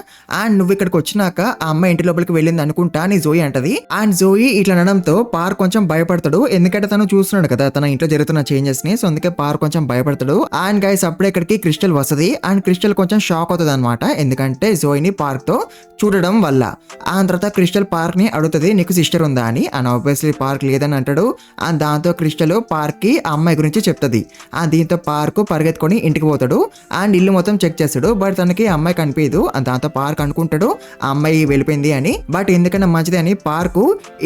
అండ్ నువ్వు ఇక్కడికి వచ్చినాక ఆ అమ్మాయి ఇంటి లోపలికి వెళ్ళింది అనుకుంటా అని జోయి అంటది. అండ్ జోయి ఇట్లా అనడంతో పార్క్ కొంచెం భయపడతాడు, ఎందుకంటే తను చూస్తున్నాడు కదా తన ఇంట్లో జరుగుతున్న చేంజెస్ ని, సో అందుకే పార్క్ కొంచెం భయపడతాడు. అండ్ గైస్ అప్పుడే ఇక్కడికి క్రిస్టల్ వస్తుంది. అండ్ క్రిస్టల్ కొంచెం షాక్ అవుతుంది అనమాట, ఎందుకంటే జోయిని పార్క్ తో చూడడం వల్ల. ఆ తర్వాత క్రిస్టల్ పార్క్ ని అడుగుతుంది నీకు సిస్టర్ ఉందా అని. అండ్ ఆబ్వియస్లీ పార్క్ లేదని అంటాడు. అండ్ దాంతో క్రిస్టల్ పార్క్ కి ఆ అమ్మాయి గురించి చెప్తుంది. అండ్ దీంతో పార్క్ పరిగెత్తుకొని ఇంటికి పోతాడు అండ్ ఇల్లు మొత్తం చెక్ చేస్తాడు. బట్ తనకి అమ్మాయి కనిపించదు. దాంతో పార్క్ అనుకుంటాడు ఆ అమ్మాయి వెళ్ళిపోయింది అని. బట్ ఎందుకన్నా మంచిది అని పార్క్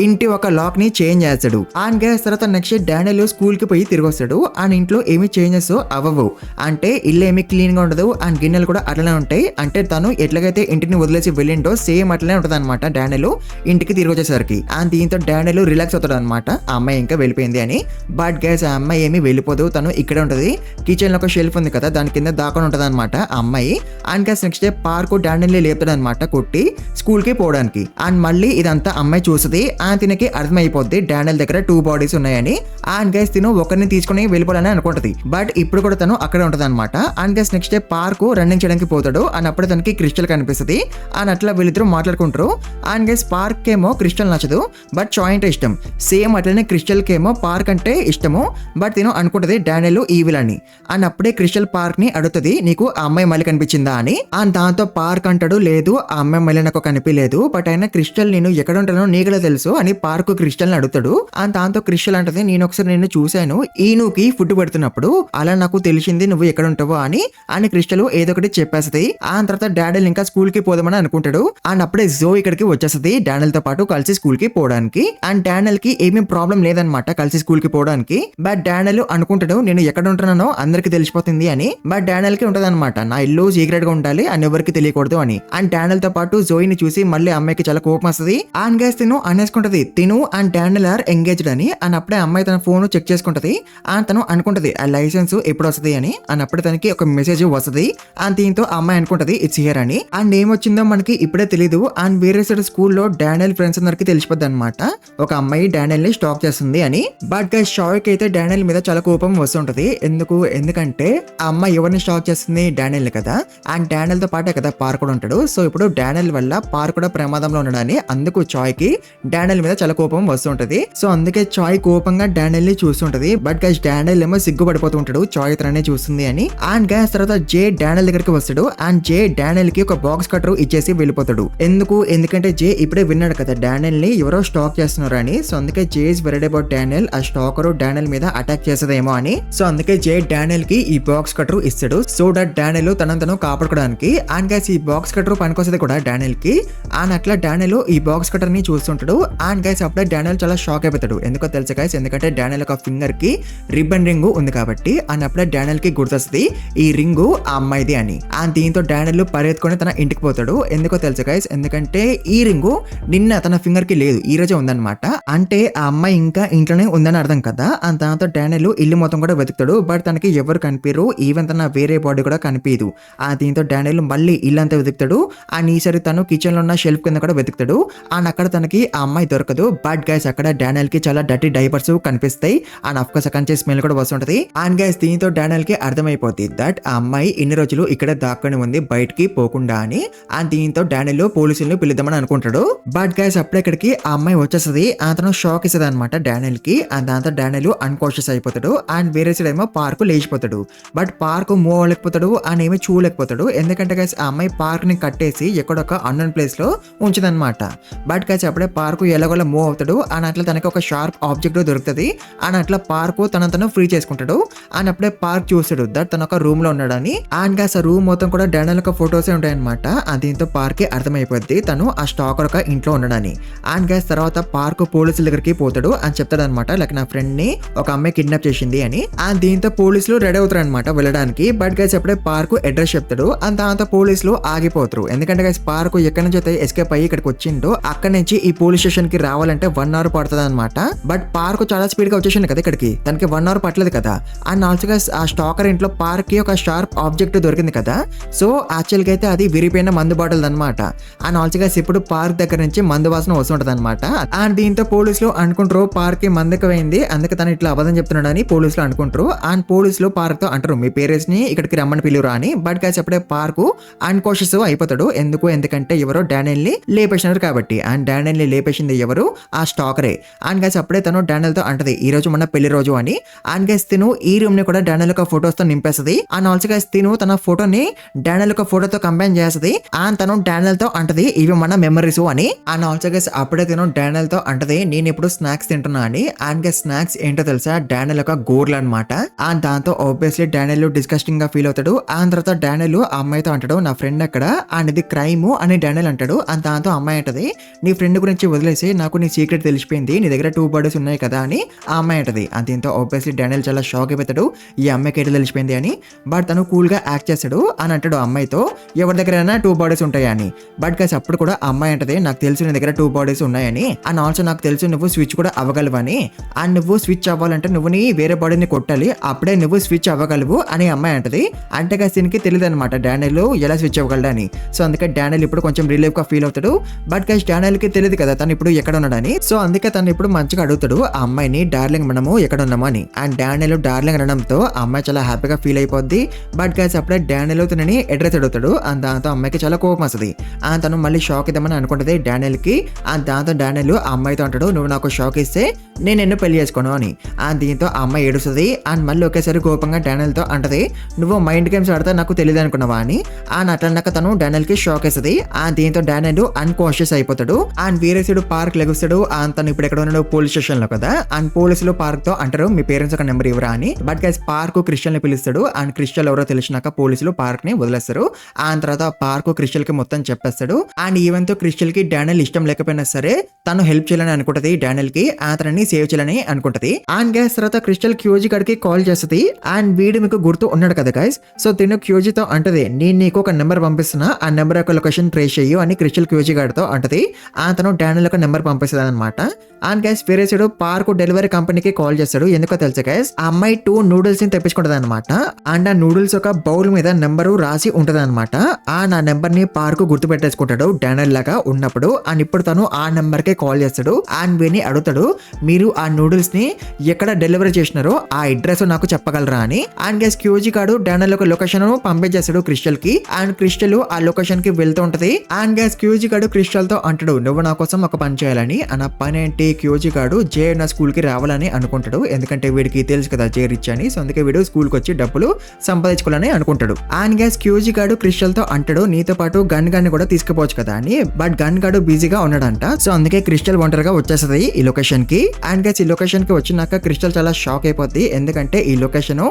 ఇంటి ఒక లాక్ ని చేంజ్ చేస్తాడు. అండ్ గైస్ తర్వాత నెక్స్ట్ డానియల్ స్కూల్ కి పోయి తిరిగి వస్తాడు. అండ్ ఇంట్లో ఏమి చేంజెస్ అవ్వవు, అంటే ఇల్లు ఏమి క్లీన్ గా ఉండదు అండ్ గిన్నెలు కూడా అట్లనే ఉంటాయి. అంటే తను ఎట్లాగైతే ఇంటిని వదిలేసి వెళ్ళిండో సేమ్ అట్లనే ఉంటది అనమాట డానియల్ ఇంటికి తిరిగి వచ్చేసరికి. అండ్ దీంతో డానియల్ రిలాక్స్ అవుతాడు అనమాట ఆ అమ్మాయి ఇంకా వెళ్ళిపోయింది అని. బట్ గైస్ ఆ అమ్మాయి ఏమి వెళ్ళిపోదు, తను ఇక్కడే ఉంటది. కిచెన్ లో ఒక షెల్ఫ్ ఉంది కదా దాని కింద దాకా ఉంటది అనమాట ఆ అమ్మాయి. And guys next day Park Daniel లేపుతాడు అనమాట కొట్టి స్కూల్ కి పోవడానికి. అండ్ మళ్ళీ ఇదంతా అమ్మాయి చూస్తుంది. అండ్ తినకి అర్థమైపోద్ది డానియల్ దగ్గర 2 bodies ఉన్నాయని. అండ్ గైస్ తిను ఒకరిని తీసుకుని వెళ్ళిపోవాలని అనుకుంటది. బట్ ఇప్పుడు కూడా తను అక్కడే ఉంటది అనమాట. And guys next day park running చేయడానికి పోతాడు. అండ్ అప్పుడే తనకి క్రిస్టల్ కనిపిస్తుంది. అండ్ అట్లా వీళ్ళిద్దరు మాట్లాడుకుంటారు. అండ్ గైస్ పార్క్ ఏమో క్రిస్టల్ నచ్చదు, బట్ చాయ్ అంటే ఇష్టం. సేమ్ అట్లనే క్రిస్టల్ కేమో పార్క్ అంటే ఇష్టము, బట్ తిను అనుకుంటది డానియల్ ఈవిల్ అని. అండ్ అప్పుడే క్రిస్టల్ పార్క్ ని అడుగుతుంది నీకు ఆ అమ్మాయి మళ్ళీ కనిపించిందా అని. అండ్ దాంతో పార్క్ అంటాడు లేదు ఆ అమ్మాయి మళ్ళీ నాకు కనిపించలేదు, బట్ అయినా క్రిస్టల్ నేను ఎక్కడ ఉంటానో నీకు తెలుసు అని పార్క్ క్రిస్టల్ ని అడుగుతాడు. అండ్ దాంతో క్రిస్టల్ అంటది నేను ఒకసారి నిన్ను చూశాను ఈనుకి ఫుడ్ పెడుతున్నప్పుడు, అలా నాకు తెలిసింది నువ్వు ఎక్కడ ఉంటావో అని క్రిస్టల్ ఏదో ఒకటి చెప్పేస్తుంది. ఆ తర్వాత డానియల్ ఇంకా స్కూల్ కి పోదామని అనుకుంటాడు. అండ్ అప్పుడే జో ఇక్కడికి వచ్చేస్తుంది డానియల్ తో పాటు కలిసి స్కూల్ కి పోవడానికి. అండ్ డానియల్ కి ఏమీ ప్రాబ్లం లేదనమాట కలిసి స్కూల్ కి పోవడానికి. బట్ డానియల్ అనుకుంటాడు నేను ఎక్కడ ఉంటున్నానో అందరికి తెలిసిపోతుంది అని. బట్ డానియల్ కి ఉంటది అనమాట నా ఇల్లు సీక్రెట్ గా ఉండాలి అని ఎవరికి తెలియకూడదు అని. అండ్ డానియల్ తో పాటు జోయిని చూసి మళ్ళీ అమ్మాయికి చాలా కోపం వస్తుంది. అండ్ గైస్ తిను అనేసుకుంటది తిను అండ్ డానియల్ ఆర్ ఎంగేజ్డ్ అని. అండ్ అప్పుడే అమ్మాయి తన ఫోన్ చెక్ చేసుకుంటది. అండ్ తను అనుకుంటది ఆ లైసెన్స్ ఎప్పుడు వస్తుంది అని. అండ్ అప్పుడే తనకి ఒక మెసేజ్ వస్తుంది. అండ్ దీంతో అమ్మాయి అనుకుంటది ఇట్స్ హియర్ అని. అండ్ ఏమొచ్చిందో మనకి ఇప్పుడే తెలియదు. అండ్ వేరే సైడ్ స్కూల్లో డానియల్ ఫ్రెండ్స్ అందరికి తెలిసిపోద్ది అనమాట ఒక అమ్మాయి డానియల్ ని స్టాక్ చేస్తుంది అని. బట్ గైస్ షాక్ అయితే డానియల్ మీద చాలా కోపం వస్తుంటది. ఎందుకంటే ఆ అమ్మాయి ఎవరిని స్టాక్ చేస్తుంది డానియల్ కదా. అండ్ డానియల్ తో పాటే కదా పార్క్ కూడా ఉంటాడు. సో ఇప్పుడు డానియల్ వల్ల పార్క్ కూడా ప్రమాదంలో ఉన్నాడని అందుకు చాయ్ కి డానియల్ మీద చాలా కోపం వస్తుంటది. సో అందుకే చాయ్ కోపంగా డానియల్ ని చూస్తుంటది. బట్ గైస్ డానియల్ ఏమో సిగ్గుపడిపోతూ ఉంటాడు చాయ్ తననే చూస్తుంది అని. అండ్ గైస్ తర్వాత జే డానియల్ దగ్గరికి వస్తాడు. అండ్ జే డానియల్ కి ఒక బాక్స్ కట్టర్ ఇచ్చేసి వెళ్ళిపోతాడు. ఎందుకంటే జే ఇప్పుడే విన్నాడు కదా డానియల్ ని ఎవరో స్టాక్ చేస్తున్నారు అని. సో అందుకే జే ఇస్ వరీడ్ అబౌట్ డానియల్, ఆ స్టాకర్ డానియల్ మీద అటాక్ చేసేదేమో అని. సో అందుకే జే డానియల్ కి ఈ బాక్స్ కట్టర్ ఇస్తాడు సో దట్ డానియల్ తనను కాపాడుకోవడానికి. అండ్ గైస్ ఈ బాక్స్ కట్టర్ పనికొస్తుంది కూడా డానియల్ కి. అండ్ అట్లా డానియల్ ఈ బాక్స్ కట్టర్ ని చూస్తుంటాడు. అండ్ గైస్ అప్పుడే డానియల్ చాలా షాక్ అయిపోతాడు. ఎందుకో తెలుసు గైస్, ఎందుకంటే డానియల్ ఒక ఫింగర్ కి రిబ్బన్ రింగ్ ఉంది కాబట్టి. అండ్ అప్పుడే డానియల్ కి గుర్తొస్తుంది ఈ రింగు ఆ అమ్మాయిది అని. అండ్ దీంతో డానియల్ పరిగెత్తుకొని తన ఇంటికి పోతాడు. ఎందుకో తెలుసు గైస్, ఎందుకంటే ఈ రింగు నిన్న తన ఫింగర్ కి లేదు, ఈ రోజే ఉందన్నమాట. అంటే ఆ అమ్మాయి ఇంకా ఇంట్లోనే ఉందని అర్థం కదా. అండ్ దాంతో డానియల్ ఇల్లు మొత్తం కూడా వెతుకుతాడు. బట్ తనకి ఎవరు కనిపించరు, ఈవెన్ తన వేరే బాడీ కూడా కనిపించదు. దీంతో డానియల్ మళ్ళీ ఇల్లంతా వెతుకుతాడు. అండ్ ఈసారి తను కిచెన్ కిచెన్ లో ఉన్న షెల్ఫ్ కింద కూడా వెతుకుతాడు అండ్ అక్కడ తనకి ఆ అమ్మాయి దొరకదు. బట్ గైస్ అక్కడ డానియల్ కి చాలా డర్టీ డైపర్స్ కనిపిస్తాయి అండ్ అఫ్ కోర్స్ అక్కడ నుంచి స్మెల్ కూడా వస్తుంటది. అండ్ గైస్ దీంతో డానియల్ కి అర్థమైపోద్ది దట్ ఆ అమ్మాయి ఇన్ని రోజులు ఇక్కడ దాక్కుని ఉంది బయటికి పోకుండా అని. అండ్ దీంతో డానియల్ పోలీసులను పిలుద్దామని అనుకుంటాడు. బట్ గైస్ అప్పుడే ఇక్కడికి ఆ అమ్మాయి వచ్చేస్తుంది. అతను షాక్ ఇస్తుంది అనమాట డానియల్ కి. అండ్ దాంతో డానియల్ అన్కాన్షియస్ అయిపోతాడు అండ్ వేరే సైడ్ ఏమో పార్క్ లేచిపోతాడు. బట్ పార్క్ మూవ్ అవ్వలేకపోతాడు అండ్ ఏమీ చూడలేకపోతాడు. ఎందుకంటే గైస్ ఆ అమ్మాయి పార్క్ ని కట్టేసి ఎక్కడొక అన్నోన్ ప్లేస్ లో ఉంచదనమాట. బట్ గైస్ అప్పుడే పార్క్ ఎలాగోలా మూవ్ అవుతాడు అండ్ అట్లా తనకి ఒక షార్ప్ ఆబ్జెక్ట్ దొరుకుతుంది అండ్ అట్లా పార్క్ తను ఫ్రీ చేసుకుంటాడు. అండ్ అప్పుడే పార్క్ చూస్తాడు దట్ తన ఒక రూమ్ లో ఉన్నాడని. అండ్ గైస్ ఆ రూమ్ మొత్తం కూడా డానియల్ ఒక ఫొటోసే ఉంటాయన్నమాట. దీంతో పార్క్ కి అర్థమైపోద్ది తను ఆ స్టాకర్ ఒక ఇంట్లో ఉండడని. అండ్ గైస్ తర్వాత పార్క్ పోలీసుల దగ్గరికి పోతాడు అని చెప్తాడు అనమాట లైక్ నా ఫ్రెండ్ ని ఒక అమ్మాయి కిడ్నాప్ చేసింది అని. అండ్ దీంతో పోలీసులు రెడీ అవుతారు అనమాట వెళ్ళడానికి. బట్ గైస్ అప్పుడే పార్క్ అడ్రస్ చెప్తాడు అండ్ దాంతో పోలీసులు ఆగిపోతారు. ఎందుకంటే గైస్ పార్క్ ఎక్కడి నుంచి అయితే ఎస్కేప్ అయ్యి ఇక్కడికి వచ్చిండో అక్కడ నుంచి ఈ పోలీస్ స్టేషన్ కి రావాలంటే 1 hour పడుతుంది అనమాట. బట్ పార్క్ చాలా స్పీడ్ గా వచ్చేసింది కదా ఇక్కడికి, తనకి 1 hour పట్టలేదు కదా. అండ్ ఆల్సో గైస్ ఆ స్టాకర్ ఇంట్లో పార్క్ కి ఒక షార్ప్ ఆబ్జెక్ట్ దొరికింది కదా. సో యాక్చువల్ గా అయితే అది విరిపోయిన మందు బాటిల్ అనమాట. అండ్ ఆల్సో గైస్ ఇప్పుడు పార్క్ దగ్గర నుంచి మందు వాసన వస్తుంటది అనమాట. అండ్ దీంతో పోలీసులు అనుకుంటారు పార్క్ కి మందుకు పోయింది అందుకే తను ఇట్లా అబద్ధం చెప్తున్నాడు అని పోలీసులు అనుకుంటారు. అండ్ పోలీసులు పార్క్ తో అంటారు మీ పేరెంట్స్ ని ఇక్కడికి రమ్మని పిలువురా అని. బట్ గైస్ అప్పుడే పార్క్ అన్కాన్షియస్ అయిపోతాడు. ఎందుకంటే ఎవరో డానియల్ ని లేపేసినారు కాబట్టి. అండ్ డానియల్ ని లేపేసింది ఎవరు, ఆ స్టాకరే. అండ్ గైస్ అప్పుడే తను డానియల్ తో అంటది ఈ రోజు మన పెళ్లి రోజు అని. అండ్ గైస్ తిను ఈ రూమ్ ని కూడా డానియల్ యొక్క ఫోటోస్ తో నింపేస్తుంది. అండ్ ఆల్సో గైస్ తిను తన ఫోటోని డానియల్ యొక్క ఫోటోతో కంబైన్ చేస్తుంది. అండ్ తను డానియల్ తో అంటది ఇవి మన మెమరీస్ అని. అండ్ ఆల్సో గైస్ అప్పుడే తిను డానియల్ తో అంటది నేను ఇప్పుడు స్నాక్స్ తింటున్నా అని. అండ్ గైస్ స్నాక్స్ ఏంటో తెలుసా, డానియల్ యొక్క గోర్లు అనమాట. అండ్ దాంతో ఆబ్వియస్లీ డానియల్ డిస్కస్టింగ్ గా ఫీల్ అవుతాడు. అండ్ తర్వాత డానియల్ ఆ అమ్మాయితో అంటాడు నా ఫ్రెండ్ అక్కడ అండ్ ఇది క్రైమ్ అని డానియల్ అంటాడు. అండ్ దాంతో అమ్మాయి అంటది నీ ఫ్రెండ్ గురించి వదిలేసి నాకు నీ సీక్రెట్ తెలిసిపోయింది, నీ దగ్గర 2 బాడీస్ ఉన్నాయి కదా అని ఆ అమ్మాయి అంటది. అండ్ దీంతో ఆబ్వియస్లీ డానియల్ చాలా షాక్ అయిపోతాడు ఈ అమ్మాయికి ఎటు తెలిసిపోయింది అని. బట్ తను కూల్ గా యాక్ట్ చేస్తాడు అని అంటాడు అమ్మాయితో ఎవరి దగ్గరైనా 2 బాడీస్ ఉంటాయా అని. బట్ గైస్ అప్పుడు కూడా అమ్మాయి అంటది నాకు తెలుసు నీ దగ్గర 2 బాడీస్ ఉన్నాయని. అండ్ ఆల్సో నాకు తెలుసు నువ్వు స్విచ్ కూడా అవ్వగలవని. అండ్ నువ్వు స్విచ్ అవ్వాలంటే నువ్వు నీ వేరే బాడీని కొట్టాలి అప్పుడే నువ్వు స్విచ్ అవ్వగలవు అని అమ్మాయి అంటది. అంటే గైస్ దీనికి తెలియదు అనమాట డానియల్ ఎలా స్విచ్ అవ్వగలడని. సో అందుకే డానియల్ ఇప్పుడు కొంచెం రిలీఫ్ గా ఫీల్ అవుతాడు. బట్ గైస్ డానియల్ కి తెలియదు కదా తను ఇప్పుడు ఎక్కడ ఉన్నాడని. సో అందుకే తను ఇప్పుడు మంచిగా అడుగుతాడు ఆ అమ్మాయిని డార్లింగ్ మనము ఎక్కడ ఉన్నాము అని. అండ్ డానియల్ డార్లింగ్ అనడంతో ఆ అమ్మాయి చాలా హ్యాపీగా ఫీల్ అయిపోద్ది. బట్ గైస్ అప్పుడే డానియల్ తనని అడ్రస్ అడుగుతాడు. అండ్ దాంతో అమ్మాయికి చాలా కోపం వస్తుంది. అండ్ తను మళ్ళీ షాక్ ఇద్దామని అనుకుంటది డానియల్ కి. అండ్ దాంతో డానియల్ ఆ అమ్మాయితో అంటాడు నువ్వు నాకు షాక్ ఇస్తే నేను నిన్ను పెళ్లి చేసుకోను అని. అండ్ దీంతో ఆ అమ్మాయి ఏడుస్తుంది. అండ్ మళ్ళీ ఒకేసారి కోపంగా డానియల్ తో అంటది నువ్వు మైండ్ గేమ్స్ ఆడతా నాకు తెలియదు అనుకున్నావా అని. అండ్ అట్లన్నాక తను డానియల్ కి షాక్ ఇస్తుంది. అండ్ దీంతో డానియల్ అన్కాన్షియస్ అయిపోతాడు. అండ్ వేరే సైడ్ పార్క్ లెగుస్తాడు. అండ్ తను ఇప్పుడు ఎక్కడ ఉన్నాడు పోలీస్ స్టేషన్ లో కదా. అండ్ పోలీసులు పార్క్ తో అంటారు మీ పేరెంట్స్ ఒక నెంబర్ ఇవ్వరా అని. బట్ గైస్ పార్క్ క్రిస్టియన్ ని పిలుస్తాడు. అండ్ క్రిస్టియన్ ఎవరో తెలిసినాక పోలీసులు పార్క్ ని వదిలేస్తారు. అండ్ తర్వాత పార్క్ క్రిస్టియన్ కి మొత్తం చెప్పేస్తాడు. అండ్ ఈవెన్ తో క్రిస్టియన్ కి డానియల్ ఇష్టం లేకపోయినా సరే తను హెల్ప్ చేయాలని అనుకుంటది డానియల్ కి. అతన్ని సేవ్ చేయాలని అనుకుంటది. అండ్ గైస్ తర్వాత క్రిస్టియన్ క్యూజీ గడికి కాల్ చేస్తుంది. అండ్ వీడు మీకు గుర్తు ఉన్నాడు కదా గైస్. సో తిను క్యూజీతో అంటది నేను నీకు ఒక నెంబర్ పంపిస్తున్నా ఆ నెంబర్ యొక్క లొకేషన్ ట్రేస్ చెయ్యి అని క్రిస్టియన్ క్యూజీ గారితో అంటది. అతను డానియల్ ఒక నెంబర్ పంపిస్తుంది అనమాట. అండ్ గైస్ వేరే సైడ్ పార్క్ డెలివరీ కంపెనీకి కాల్ చేస్తాడు. ఎందుకో తెలుసా గైస్ ఆ అమ్మాయి 2 నూడిల్స్ ని తెప్పించుకుంటది అనమాట. అండ్ ఆ నూడిల్స్ ఒక బౌల్ మీద నెంబరు రాసి ఉంటది అనమాట. అండ్ ఆ నెంబర్ ని పార్క్ గుర్తు పెట్టేసుకుంటాడు డానియల్ లాగా ఉన్నప్పుడు. అండ్ ఇప్పుడు తను ఆ నెంబర్ కే కాల్ చేస్తాడు. అండ్ విని అడుగుతాడు మీరు ఆ నూడిల్స్ ని ఎక్కడ డెలివరీ చేసినారో ఆ అడ్రస్ నాకు చెప్పగలరా అని. అండ్ గైస్ క్యూజీ గాడు డానియల్ ఒక లొకేషన్ పంపించేస్తాడు క్రిస్టల్ కి. అండ్ క్రిస్టల్ ఆ లొకేషన్ కి వెళ్తూ ఉంటది. అండ్ గైస్ క్యూజీ గాడు క్రిస్టల్ తో అంటాడు నువ్వు నా కోసం ఒక పని చేయాలని. ఆ పని ఏంటి, క్యూజీ గాడు జే నా స్కూల్ కి రావాలని అనుకుంటాడు. ఎందుకంటే వీడికి తెలుసు కదా జే రిచ్ అని. సో అందుకే వీడు స్కూల్ కి వచ్చి డబ్బులు సంపాదించుకోవాలని అనుకుంటాడు. అండ్ గైస్ క్యూజీ గాడు క్రిస్టల్ తో అంటాడు నీతో పాటు గన్ కూడా తీసుకుపోవచ్చు కదా అని. బట్ గన్ గాడు బిజీగా ఉన్నాడంట. సో అందుకే క్రిస్టల్ ఒంటరిగా వచ్చేస్తుంది ఈ లొకేషన్ కి. అండ్ గైస్ ఈ లొకేషన్ కి వచ్చినాక క్రిస్టల్ చాలా షాక్ అయిపోద్ది. ఎందుకంటే ఈ లొకేషన్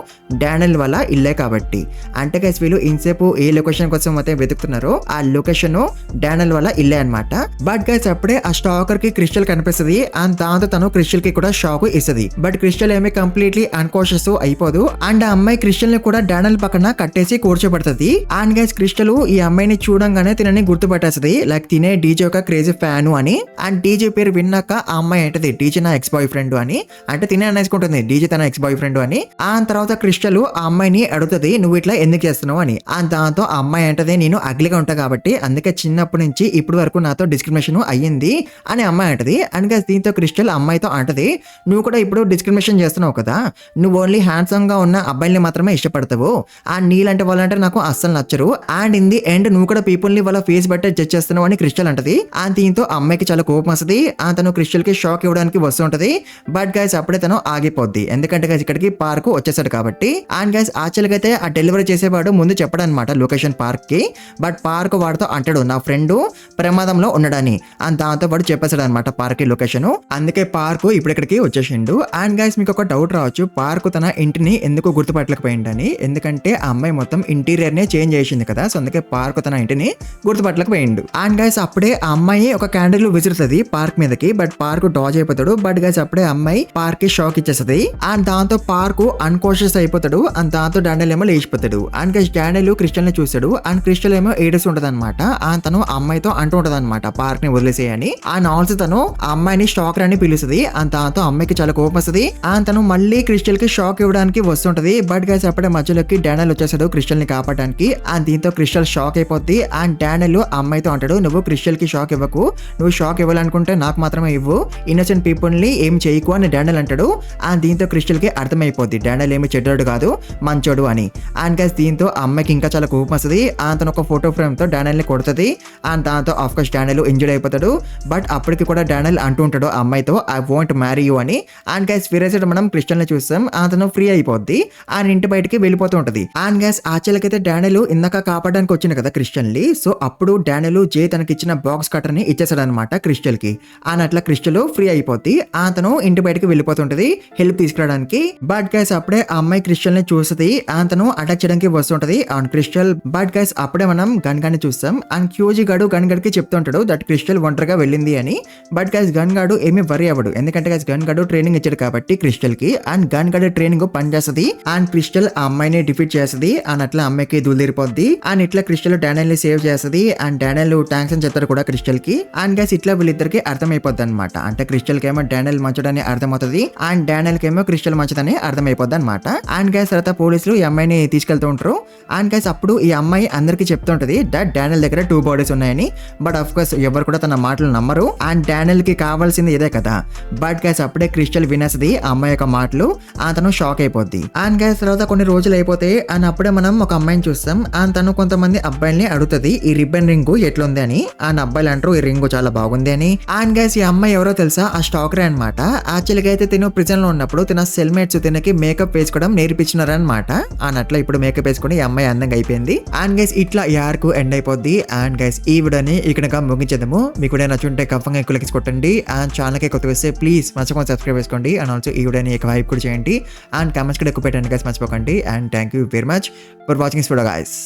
డానియల్ వల్ల ఇల్లే కాబట్టి. అంటే గైస్ వీళ్ళు ఇన్సేపు ఏ లొకేషన్ కోసం అయితే వెతుకుతున్నారో ఆ లొకేషన్ డానియల్ వల్ల ఇల్లే అనమాట. బట్ గైస్ అప్పుడే ఆ స్టాకర్ కి క్రిస్టల్ కనిపిస్తుంది. అండ్ దాంతో తను క్రిస్టల్ కి కూడా షాక్ ఇస్తుంది. బట్ క్రిస్టల్ ఏమి కంప్లీట్లీ అన్కాన్షియస్ అయిపోదు. అండ్ ఆ అమ్మాయి క్రిస్టల్ ని కూడా డానియల్ పక్కన కట్టేసి కూర్చోబెడుతుంది. అండ్ గైస్ క్రిస్టల్ ఈ అమ్మాయిని చూడంగానే తినని గుర్తుపట్టేస్తుంది లైక్ తినే డీజే ఒక క్రేజీ ఫ్యాన్ అని. అండ్ డీజే పేరు విన్నాక ఆ అమ్మాయి అంటది డీజే నా ఎక్స్ బాయ్ ఫ్రెండ్ అని. అంటే తినే అనేసుకుంటుంది డీజే తన ఎక్స్ బాయ్ ఫ్రెండ్ అని. ఆ తర్వాత క్రిస్టల్ ఆ అమ్మాయిని అడుగుతుంది నువ్వు ఇట్లా ఎందుకు చేస్తున్నావు అని. అండ్ దాంతో ఆ అమ్మాయి అంటది నేను అగ్లిగా ఉంటా కాబట్టి అందుకే చిన్నప్పటి నుంచి ఇప్పటి వరకు నాతో డిస్క్రిమినేషన్ అయ్యింది అని అమ్మాయి అంటది. అండ్ గైస్ దీంతో క్రిస్టల్ అమ్మాయితో అంటది, నువ్వు కూడా ఇప్పుడు డిస్క్రిమినేషన్ చేస్తున్నావు కదా, నువ్వు ఓన్లీ హ్యాండ్సమ్ గా ఉన్న అబ్బాయిని మాత్రమే ఇష్టపడతావు, అండ్ నీలాంటి వాళ్ళంటే నాకు అస్సలు నచ్చరు, అండ్ ఇన్ ది ఎండ్ నువ్వు కూడా పీపుల్ ని వాళ్ళ ఫేస్ బట్టే జడ్జ్ చేస్తున్నావు అని క్రిస్టల్ అంటది. అండ్ దీంతో అమ్మాయికి చాలా కోపం వస్తుంది. తను క్రిస్టల్ కి షాక్ ఇవ్వడానికి వస్తుంటది. బట్ గైస్ అప్పుడే తను ఆగిపోద్ది, ఎందుకంటే గైస్ ఇక్కడికి పార్క్ వచ్చేసాడు కాబట్టి. అండ్ గైస్ యాక్చువల్గా అయితే ఆ డెలివరీ చేసేవాడు ముందు చెప్పడనమాట లొకేషన్ పార్క్ కి. బట్ పార్క్ వాడితో అంటాడు నా ఫ్రెండ్ ప్రమాదంలో ఉన్నాడని, అండ్ దాంతో వాడు చెప్పేశాడు అనమాట పార్క్ లొకేషన్. అందుకే పార్క్ ఇప్పుడు ఇక్కడికి వచ్చేసిండు. అండ్ గైస్ మీకు ఒక డౌట్ రావచ్చు, పార్క్ తన ఇంటిని ఎందుకు గుర్తుపట్టలేకపోయిందని. ఎందుకంటే ఆ అమ్మాయి మొత్తం ఇంటీరియర్ నే చేంజ్ చేసింది కదా, సో అందుకే పార్క్ తన ఇంటిని గుర్తుపట్టలేకపోయిండు. అండ్ గైస్ అప్పుడే ఆ అమ్మాయి ఒక క్యాండిల్ విసురుతుంది పార్క్ మీదకి, బట్ పార్క్ డాజ్ అయిపోతాడు. బట్ గైస్ అప్పుడే అమ్మాయి పార్క్ కి షాక్ ఇచ్చేస్తుంది. అండ్ దాంతో పార్క్ అన్కాన్షియస్ అయిపోతాడు. అండ్ దాంతో డానియల్ ఏమో లేచిపోతాడు. అండ్ గైస్ డానియల్ క్రిస్టల్ ని చూస్తాడు. అండ్ క్రిస్టల్ ఏమో ఏడుస్తూ ఉంటది అనమాట. అండ్ తను అమ్మాయితో అంటూ ఉంటది అనమాట పార్క్ ని వదిలేసేయని. అండ్ ఆల్సో తను ఆ అమ్మాయిని స్టాకర్ అని పిలుస్తుంది. అండ్ దాంతో అమ్మాయికి చాలా కోపం వస్తుంది. అండ్ తను మళ్ళీ క్రిస్టల్ కి షాక్ ఇవ్వడానికి వస్తుంటది. బట్ గైస్ అప్పుడే మధ్యలోకి డానియల్ వచ్చేసాడు క్రిస్టల్ ని కాపాడడానికి. అండ్ దీంతో క్రిస్టల్ షాక్ అయిపోద్ది. అండ్ డానియల్ అమ్మాయితో అంటాడు, నువ్వు క్రిస్టల్ కి షాక్ ఇవ్వకు, నువ్వు షాక్ ఇవ్వాలనుకుంటే నాకు మాత్రమే ఇవ్వు, ఇన్నోసెంట్ పీపుల్ ని ఏం చేయకు అని డానియల్ అంటాడు. అండ్ దీంతో క్రిస్టల్ కి అర్థమైపోద్ది డానియల్ ఏమి చెడ్డోడు కాదు మంచోడు అని. అండ్ గైస్ దీంతో అమ్మాయికి ఇంకా చాలా కోపం వస్తుంది. తను ఒక ఫోటో ఫ్రేమ్ తో డానియల్ ని కొడుతుంది. అండ్ దాంతో ఆఫ్ కోర్స్ డానియల్ ఇంజర్డ్ అయిపోతాడు. బట్ అప్పటికి కూడా డానియల్ అంటూ ఉంటాడు అమ్మాయితో ఐ వాంట్ మ్యారీ యూ అని. అండ్ గైస్ ఫిరే సైడ్ మనం క్రిస్టల్ ని చూస్తాం. అతను ఫ్రీ అయిపోద్ది. అండ్ ఇంటి బయటికి వెళ్ళిపోతూ ఉంటది. అండ్ గైస్ యాక్చువల్కైతే డానియల్ ఇందాక కాపాడడానికి వచ్చింది కదా క్రిస్టల్ ని, సో అప్పుడు డానియల్ జే తనకి ఇచ్చిన బాక్స్ కటర్ ని ఇచ్చేసాడు అనమాట క్రిస్టల్ కి. అండ్ అట్లా క్రిస్టల్ ఫ్రీ అయిపోద్ది. అతను ఇంటి బయటికి వెళ్ళిపోతుంటది హెల్ప్ తీసుకురావడానికి. బట్ గైస్ అప్పుడే ఆ అమ్మాయి క్రిస్టల్ ని చూస్తుంది. అతను అటాక్ చేయడానికి వస్తుంటది అండ్ క్రిస్టల్. బట్ గైస్ అప్పుడే మనం గన్ గాడిని చూస్తాం. అండ్ క్యూజీ గాడు గన్ గడికి చెప్తుంటాడు దట్ క్రిస్టల్ ఒంటరిగా వెళ్ళింది అని. బట్ గైస్ గన్ గాడు ఏమీ వరి అవ్వడు, ఎందుకంటే గైస్ గన్ గాడు ట్రైనింగ్ ఇచ్చాడు కాబట్టి క్రిస్టల్ కి. అండ్ గన్ గడి ట్రైనింగ్ పనిచేస్తుంది. అండ్ క్రిస్టల్ ఆ అమ్మాయిని డిఫీట్ చేస్తుంది. అండ్ అట్లా అమ్మాయికి దూలిరిపోద్ది. అండ్ ఇట్లా క్రిస్టల్ డానియల్ ని సేవ్ చేస్తుంది. అండ్ డానియల్ థ్యాంక్స్ అని చెప్తాడు కూడా క్రిస్టల్ కి. అండ్ గైస్ ఇట్లా వీళ్ళిద్దరికి అర్థమైపోద్ది అనమాట. అంటే క్రిస్టల్ కి ఏమో డానియల్ మంచుడని అర్థమవుతుంది. అండ్ డానియల్ కి ఏమో క్రిస్టల్ మంచిదని అర్థమైపోద్ది అనమాట. అండ్ గైస్ తర్వాత పోలీసులు ఈ అమ్మాయిని తీసుకెళ్తూ ఉంటారు. అండ్ గైస్ అప్పుడు ఈ అమ్మాయి అందరికి చెప్తుంటది దట్ డానియల్ దగ్గర 2 బాడీస్ ఉన్నాయని. బట్ ఆఫ్ కోర్స్ ఎవరు కూడా తన మాటలు నమ్మరు. అండ్ డానియల్ కి కావాల్సింది ఇదే కదా. బట్ గైస్ అప్పుడే క్రిస్టల్ వినేస్తుంది ఆ అమ్మాయి యొక్క మాటలు. అతను షాక్ అయిపోద్ది. అండ్ గైస్ తర్వాత కొన్ని రోజులు అయిపోతాయి. అండ్ అప్పుడే మనం ఒక అమ్మాయిని చూస్తాం. అండ్ తను కొంతమంది అబ్బాయిల్ని అడుగుతుంది ఈ రిబ్బన్ రింగ్ ఎట్లుంది అని. అండ్ అబ్బాయిలు అంటారు ఈ రింగ్ చాలా బాగుంది అని. అండ్ గైస్ ఈ అమ్మాయి ఎవరో తెలుసా, ఆ స్టాకరే అనమాట. యాక్చువల్గా అయితే తిను ప్రిజన్ లో ఉన్నప్పుడు తన సెల్మేట్స్ తినకి మేకప్ వేసుకోవడం నేర్పించినారనమాట. అండ్ అట్లా ఇప్పుడు మేకప్ వేసుకుని ఈ అమ్మాయి అందంగా అయిపోయింది. అండ్ గైస్ ఇట్లా యార్కు ఎండ్ అయిపోద్ది. అండ్ గైస్ ఈ వీడియోని ఇక్కడ ముగించేద్దాము. మీకు వీడియో నచ్చుంటే కఫంగా ఎక్కువ లైక్స్ కొట్టండి. అండ్ ఛానల్ కి కొత్త వస్తే ప్లీజ్ మర్చిపోకుండా సబ్స్క్రైబ్ చేసుకోండి. అండ్ ఆల్సో ఈ వీడియోని ఎక్కువ హైప్ కూడా చేయండి. అండ్ కామెంట్స్ కూడా ఎక్కువ పెట్టండి గైస్ మర్చిపోకండి. And thank you very much for watching this video guys.